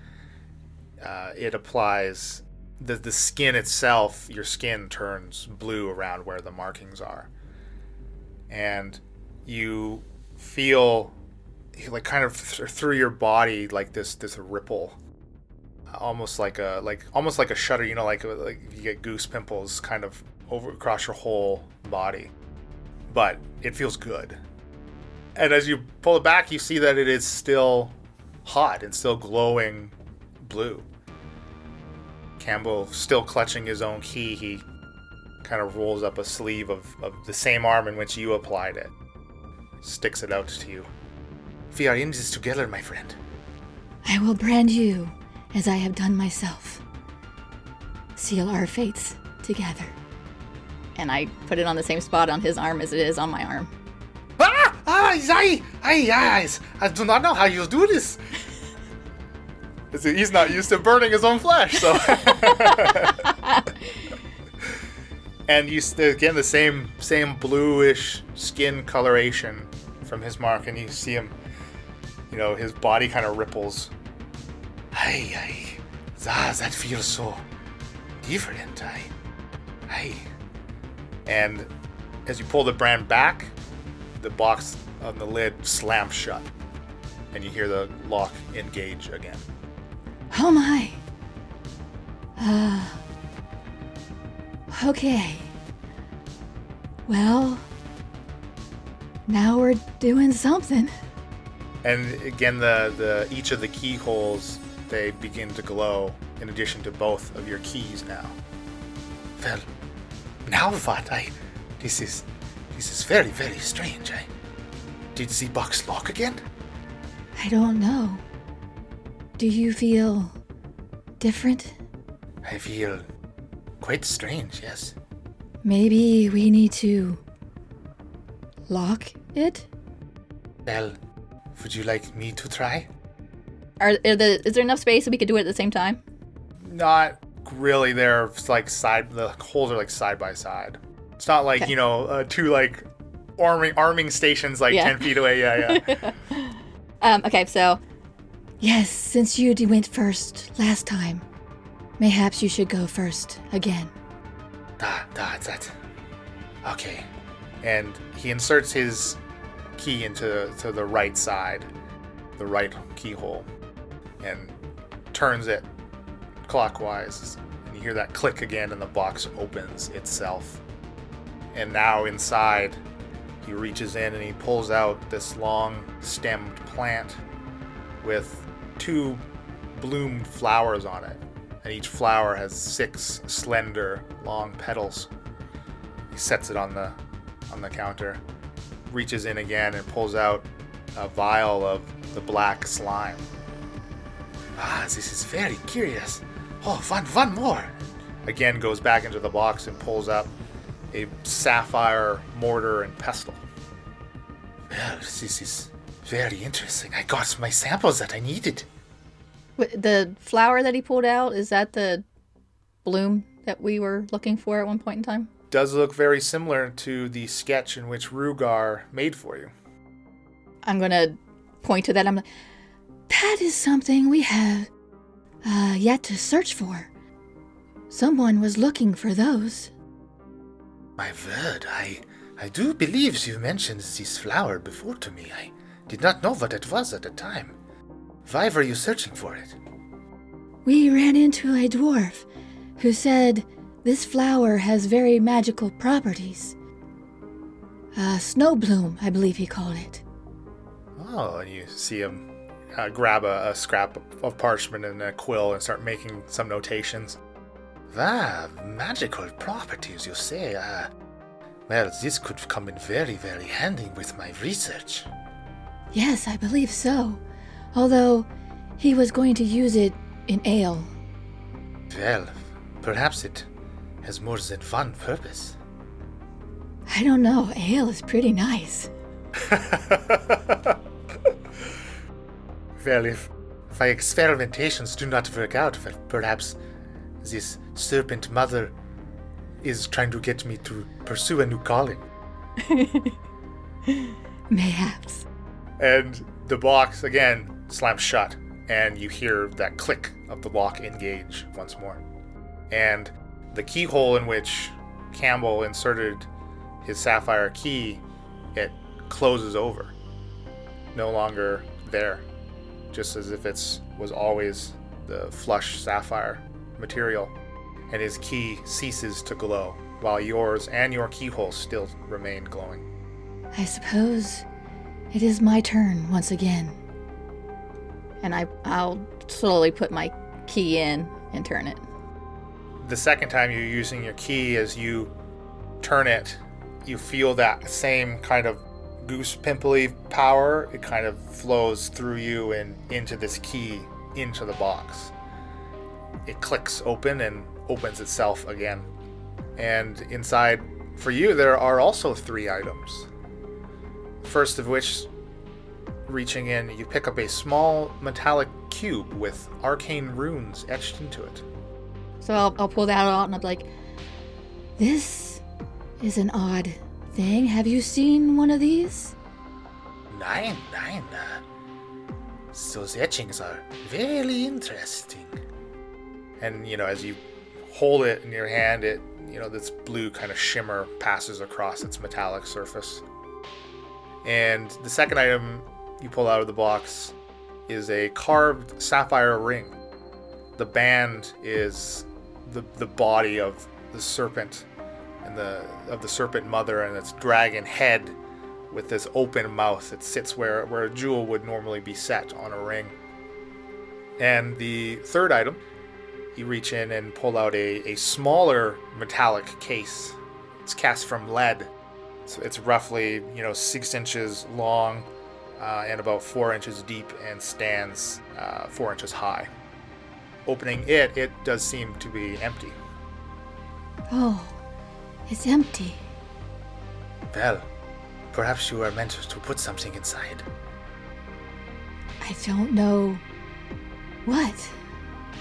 B: it applies the skin itself. Your skin turns blue around where the markings are, and you feel like kind of through your body like this ripple, almost like a shudder. Like you get goose pimples kind of over across your whole body, but it feels good. And as you pull it back, you see that it is still hot and still glowing blue. Campbell, still clutching his own key, he kind of rolls up a sleeve of the same arm in which you applied it. Sticks it out to you. We are in this together, my friend.
G: I will brand you as I have done myself. Seal our fates together.
H: And I put it on the same spot on his arm as it is on my arm.
B: I do not know how you do this. He's not used to burning his own flesh, so. And you again the same bluish skin coloration from his mark, and you see him. His body kind of ripples. That feels so different. And as you pull the brand back, the box on the lid slams shut, and you hear the lock engage again.
G: Oh my. Okay. Well, now we're doing something.
B: And again, the each of the keyholes, they begin to glow, in addition to both of your keys now. Well, now what? This is very, very strange. Did the box lock again?
G: I don't know. Do you feel different?
B: I feel quite strange, yes.
G: Maybe we need to lock it?
B: Well, would you like me to try?
H: Is there enough space so we could do it at the same time?
B: Not really. They're like the holes are like side by side. It's not like, okay. Two like arming stations like 10 feet away. Yeah.
H: Okay, so.
G: Yes, since you went first last time, mayhaps you should go first again.
B: That. Okay. And he inserts his key into the right side, the right keyhole, and turns it clockwise. And you hear that click again, and the box opens itself. And now inside, he reaches in and he pulls out this long-stemmed plant with 2 bloomed flowers on it. And each flower has 6 slender, long petals. He sets it on the counter, reaches in again and pulls out a vial of the black slime. This is very curious. Oh, one more. Again goes back into the box and pulls up a sapphire mortar and pestle. Well, this is very interesting. I got my samples that I needed.
H: The flower that he pulled out, is that the bloom that we were looking for at one point in time?
B: Does look very similar to the sketch in which Rugar made for you.
H: I'm going to point to that. I'm like,
G: that is something we have yet to search for. Someone was looking for those.
B: My word, I do believe you mentioned this flower before to me. I did not know what it was at the time. Why were you searching for it?
G: We ran into a dwarf who said this flower has very magical properties. Snow bloom, I believe he called it.
B: Oh, and you see him grab a scrap of parchment and a quill and start making some notations. Magical properties, you say? Well, this could come in very, very handy with my research.
G: Yes, I believe so. Although, he was going to use it in ale.
B: Well, perhaps it has more than one purpose.
G: I don't know. Ale is pretty nice.
B: Well, if my experimentations do not work out, well, perhaps this serpent mother is trying to get me to pursue a new calling.
G: Mayhaps.
B: And the box, again, slams shut, and you hear that click of the lock engage once more. And the keyhole in which Campbell inserted his sapphire key, it closes over. No longer there. Just as if it was always the flush sapphire material. And his key ceases to glow, while yours and your keyhole still remain glowing.
G: I suppose it is my turn once again.
H: And I'll slowly put my key in and turn it.
B: the second time you're using your key, as you turn it, you feel that same kind of goose pimply power. It kind of flows through you and into this key, into the box. It clicks open and opens itself again. And inside, for you, there are also 3 items. First of which, reaching in, you pick up a small metallic cube with arcane runes etched into it.
H: So I'll pull that out and I'll be like, this is an odd thing. Have you seen one of these?
B: Nein. Those etchings are very interesting. And, as you hold it in your hand, it, this blue kind of shimmer passes across its metallic surface. And the second item you pull out of the box is a carved sapphire ring. The band is the body of the serpent and of the serpent mother and its dragon head with this open mouth. It sits where a jewel would normally be set on a ring. And the third item, you reach in and pull out a smaller metallic case. It's cast from lead. So it's roughly 6 inches long and about 4 inches deep and stands 4 inches high. Opening it does seem to be empty.
G: Oh, it's empty.
B: Well, perhaps you are meant to put something inside.
G: I don't know what.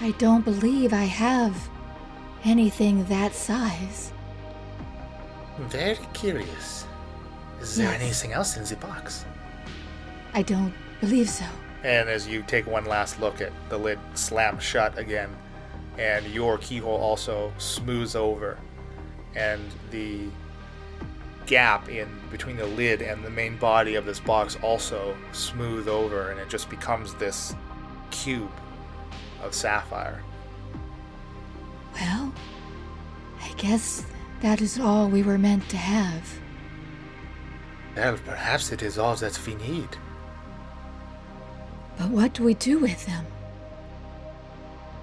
G: I don't believe I have anything that size.
B: Very curious. Is there anything else in the box?
G: I don't believe so.
B: And as you take one last look at the lid slam shut again, and your keyhole also smooths over, and the gap in between the lid and the main body of this box also smooth over, and it just becomes this cube of sapphire.
G: Well, I guess that is all we were meant to have.
B: Well, perhaps it is all that we need.
G: But what do we do with them?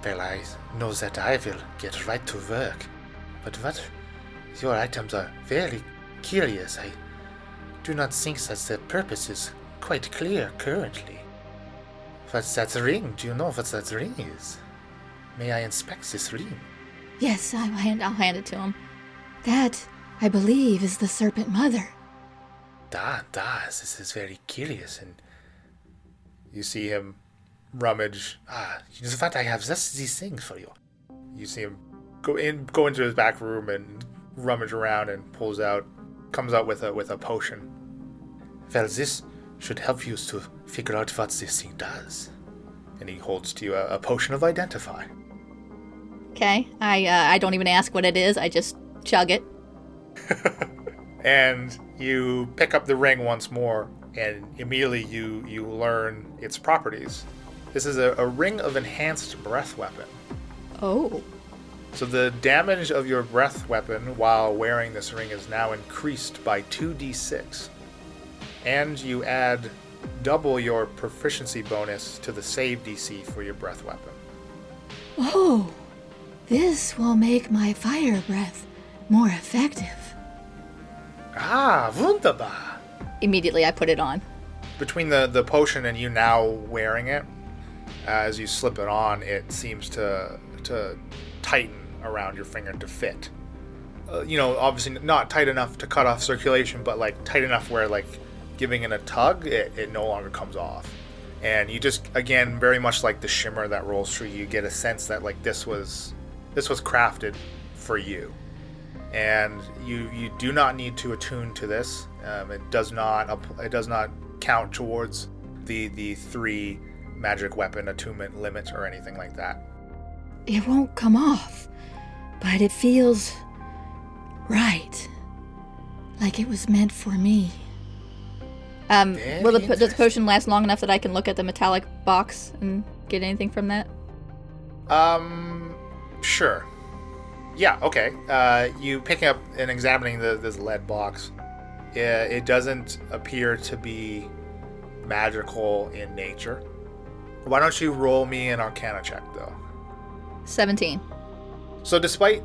B: Well, I know that I will get right to work. But your items are very curious. I do not think that the purpose is quite clear currently. What's that ring? Do you know what that ring is? May I inspect this ring?
H: Yes, I'll hand it to him.
G: That, I believe, is the Serpent Mother.
B: This is very curious. And you see him rummage. You know what? I have just these things for you. You see him go into his back room and rummage around and comes out with a potion. Well, this should help you to figure out what this thing does. And he holds to you a potion of identify.
H: Okay, I don't even ask what it is. I just chug it.
B: And you pick up the ring once more, and immediately you learn its properties. This is a ring of enhanced breath weapon.
H: Oh.
B: So the damage of your breath weapon while wearing this ring is now increased by 2d6. And you add double your proficiency bonus to the save DC for your breath weapon.
G: Oh, this will make my fire breath more effective.
B: Wunderbar!
H: Immediately I put it on.
B: Between the potion and you now wearing it, as you slip it on, it seems to tighten around your finger to fit. Obviously not tight enough to cut off circulation, but tight enough where giving it a tug, it no longer comes off. And you just, again, very much like the shimmer that rolls through you, get a sense that this was crafted for you. And you do not need to attune to this. It does not count towards the 3 magic weapon attunement limit or anything like that.
G: It won't come off, but it feels right. Like it was meant for me.
H: Does the potion last long enough that I can look at the metallic box and get anything from that?
B: Sure. Yeah, okay. You picking up and examining this lead box. It doesn't appear to be magical in nature. Why don't you roll me an Arcana check, though?
H: 17.
B: So despite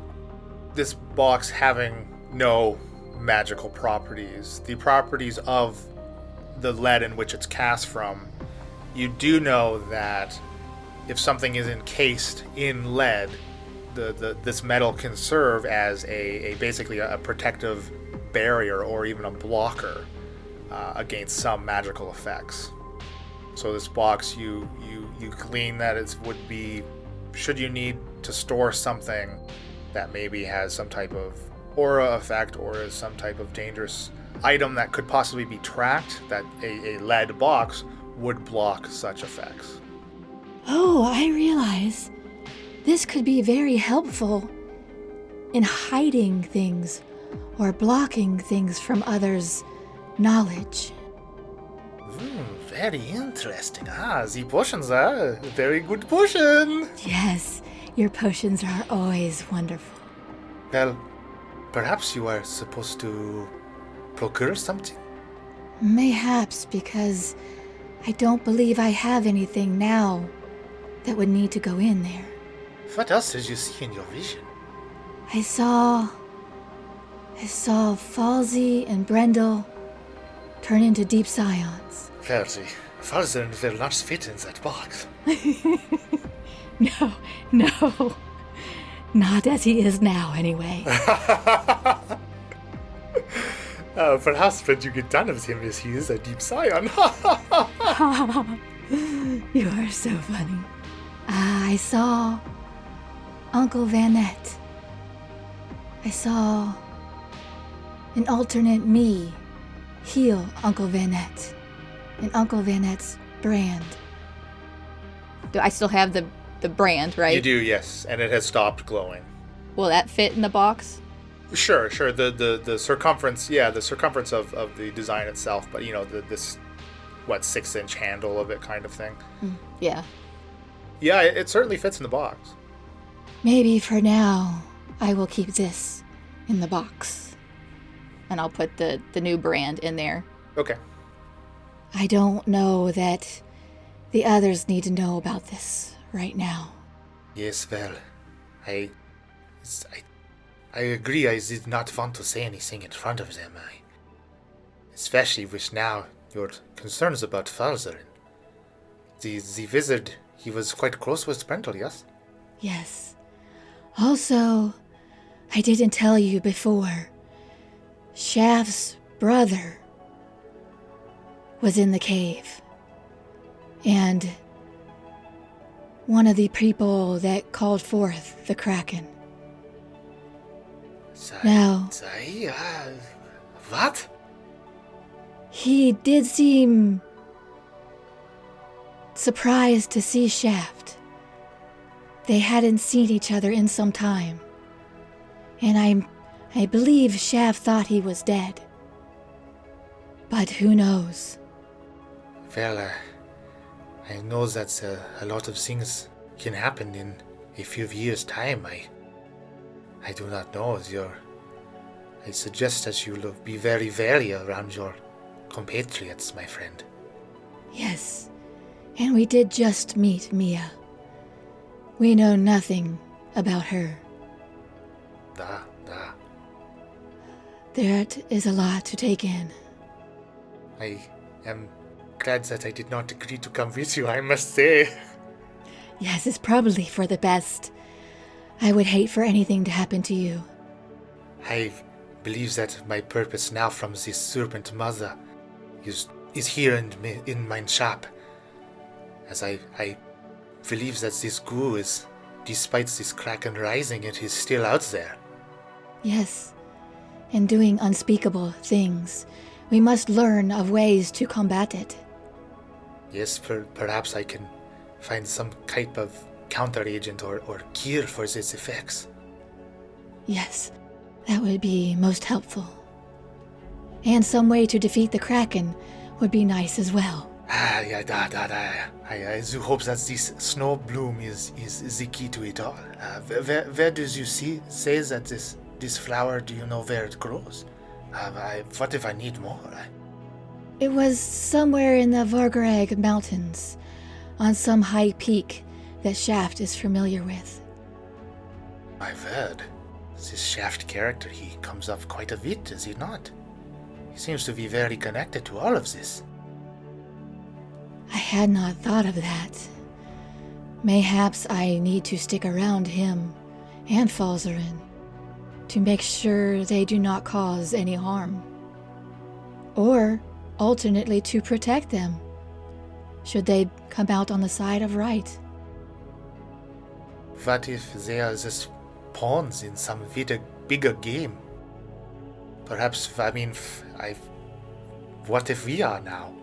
B: this box having no magical properties, the properties of the lead in which it's cast from, you do know that if something is encased in lead, this metal can serve as basically a protective barrier or even a blocker against some magical effects. So this box, you glean that it would be, should you need to store something that maybe has some type of aura effect or is some type of dangerous item that could possibly be tracked, that a lead box would block such effects.
G: Oh, I realize this could be very helpful in hiding things or blocking things from others' knowledge.
B: Very interesting. The potions are a very good potion.
G: Yes, your potions are always wonderful.
B: Well, perhaps you are supposed to procure something?
G: Mayhaps, because I don't believe I have anything now that would need to go in there.
B: What else did you see in your vision?
G: I saw Falsey and Brendel turn into deep scions.
B: Verzi, Falzen will not fit in that box.
G: No. Not as he is now, anyway.
B: Perhaps when you get done with him, he is a deep scion.
G: You are so funny. I saw Uncle Vanette. I saw an alternate me heal Uncle Vanette in Uncle Vanette's brand.
H: Do I still have the brand, right?
B: You do, yes, and it has stopped glowing.
H: Will that fit in the box?
B: Sure. The circumference, the circumference of the design itself, but this 6-inch handle of it kind of thing.
H: Yeah.
B: Yeah, it certainly fits in the box.
G: Maybe for now, I will keep this in the box.
H: And I'll put the new brand in there.
B: Okay.
G: I don't know that the others need to know about this right now.
B: Yes, well, I agree. I did not want to say anything in front of them. Especially with now your concerns about Falzarin. The wizard, he was quite close with Brendel, yes?
G: Yes. Also, I didn't tell you before. Shaft's brother was in the cave. And one of the people that called forth the Kraken. Now,
B: what?
G: He did seem surprised to see Shaft. They hadn't seen each other in some time. And I believe Shaft thought he was dead. But who knows?
B: Well, I know that a lot of things can happen in a few years' time. I do not know. I suggest that you be very wary around your compatriots, my friend.
G: Yes, and we did just meet Mia. We know nothing about her.
B: Da.
G: That is a lot to take in.
B: I am glad that I did not agree to come with you, I must say.
G: Yes, it's probably for the best. I would hate for anything to happen to you.
B: I believe that my purpose now from this serpent mother is here in my shop. As I believe that this goo is, despite this Kraken rising, it is still out there.
G: Yes, and doing unspeakable things. We must learn of ways to combat it.
B: Yes, perhaps I can find some type of counter-agent or cure for its effects.
G: Yes, that would be most helpful. And some way to defeat the Kraken would be nice as well.
B: I do hope that this snow bloom is the key to it all. Where do you say that this flower, do you know where it grows? What if I need more?
G: It was somewhere in the Vargarag Mountains, on some high peak that Shaft is familiar with.
B: My word. This Shaft character, he comes up quite a bit, is he not? He seems to be very connected to all of this.
G: I had not thought of that. Mayhaps I need to stick around him and Falzarin to make sure they do not cause any harm. Or, alternately, to protect them, should they come out on the side of right.
B: What if they are just pawns in some bigger game? Perhaps, what if we are now?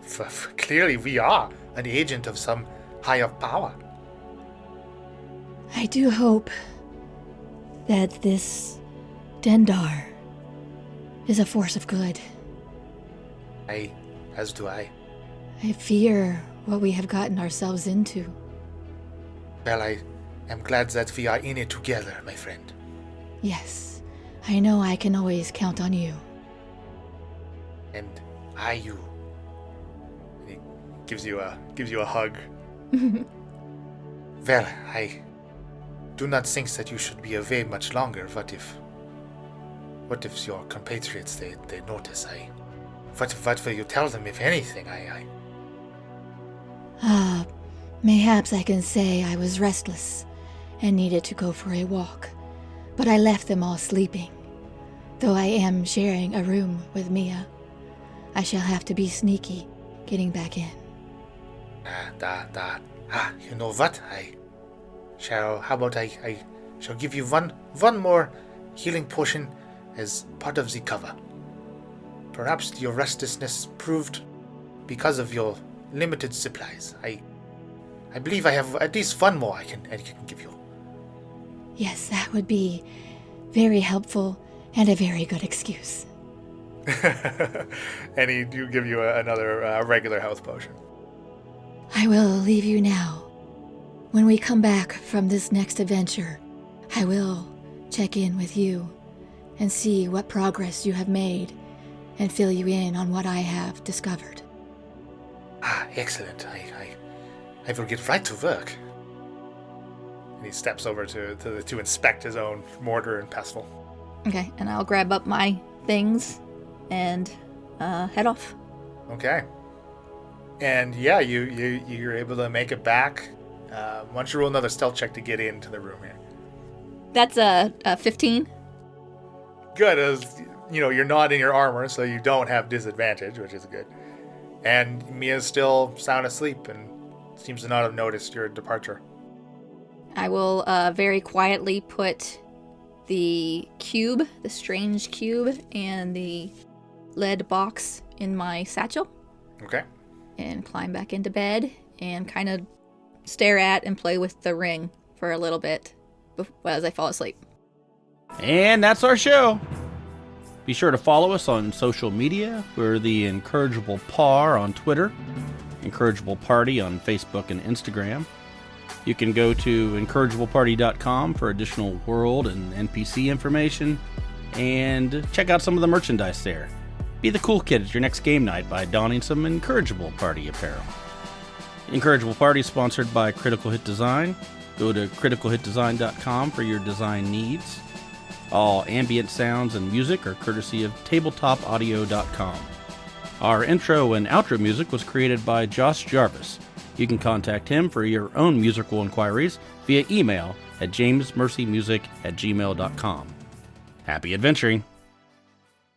B: Clearly we are an agent of some higher power.
G: I do hope that this Dendar is a force of good.
B: As do I.
G: I fear what we have gotten ourselves into.
B: Well, I am glad that we are in it together, my friend.
G: Yes, I know I can always count on you.
B: And you. And he gives you a hug. Well, I do not think that you should be away much longer. What if your compatriots they notice? What will you tell them, if anything?
G: Mayhaps I can say I was restless and needed to go for a walk, but I left them all sleeping. Though I am sharing a room with Mia, I shall have to be sneaky getting back in.
B: You know what? How about I shall give you one more healing potion as part of the cover. Perhaps your restlessness proved because of your limited supplies. I believe I have at least one more I can give you.
G: Yes, that would be very helpful and a very good excuse.
B: And he do give you another regular health potion.
G: I will leave you now. When we come back from this next adventure, I will check in with you and see what progress you have made and fill you in on what I have discovered.
B: Excellent. I will get right to work. And he steps over to inspect his own mortar and pestle.
H: Okay, and I'll grab up my things and head off.
B: Okay. And yeah, you're able to make it back. Why don't you roll another stealth check to get into the room here?
H: That's a 15.
B: Good, as you're not in your armor, so you don't have disadvantage, which is good. And Mia's still sound asleep and seems to not have noticed your departure.
H: I will very quietly put the cube, the strange cube, and the lead box in my satchel.
B: Okay.
H: And climb back into bed and kind of stare at and play with the ring for a little bit as I fall asleep.
C: And that's our show. Be sure to follow us on social media. We're the Incorrigible Par on Twitter, Incorrigible Party on Facebook and Instagram. You can go to incorrigibleparty.com for additional world and NPC information, and check out some of the merchandise there. Be the cool kid at your next game night by donning some Incorrigible Party apparel. Incorrigible Party is sponsored by Critical Hit Design. Go to criticalhitdesign.com for your design needs. All ambient sounds and music are courtesy of tabletopaudio.com. Our intro and outro music was created by Josh Jarvis. You can contact him for your own musical inquiries via email at jamesmercymusic@gmail.com. Happy adventuring!